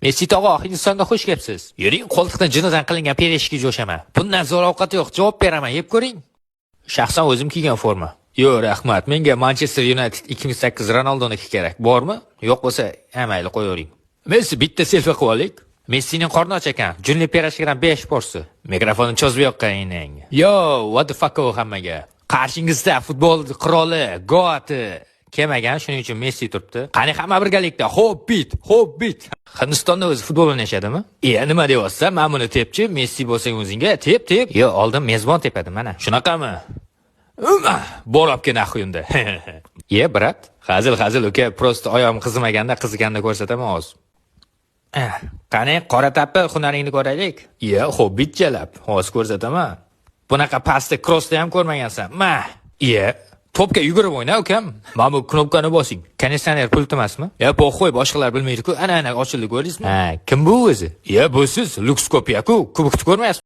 Messi tog'a, Hindistonga xush kelibsiz. Yuring, qo'ltiqdan jinidan qilingan pereshkiga jo'shaman. Bundan zo'r ovqat yo'q, javob beraman, yeb ko'ring. Shaxsan o'zim kiygan forma. Yo'q, rahmat. Menga Manchester United 2008 Ronaldoniki kerak. Bormi? Yo'q bo'lsa, mayli qo'yavering. Messi bitta selfie qilib olaylik. Messining qorni och ekan. Junli perashkidan 5 porsi. Mikrofonni cho'zib yoqqan ining. Yo, what the fuck hammaga. Qarshingizda futbol qiroli, goati kelmagan, shuning uchun Messi turibdi. Qani hamma birgalikda Hobbit. Hindistonda o'zi futbol o'ynashadimi? Nima deyapsan? Men buni tepchi, Messi bo'lsang o'zingga tep. Yo, oldin mezbon tepadi mana. Shunaqami? Borobga nahuyunda. Brat, hazil uka, prosta oyog'im qizimaganda qiziganini ko'rsataman hozir. Qani, qora tappi hunaringni ko'raylik. Hobbit jalab, hozir ko'rsataman. Bunaqa pastda crossda ham ko'rmagansan. Topga yugurib o'yna, ukam. Mana bu knopkani bosing. Konditsioner pult emasmi? Po'xo'y, boshqalar bilmaydi-ku. Ana ochildi, ko'rdingizmi? Kim bu o'zi? Bu siz, Luxkopiya-ku. Kubokni ko'rmayapsiz?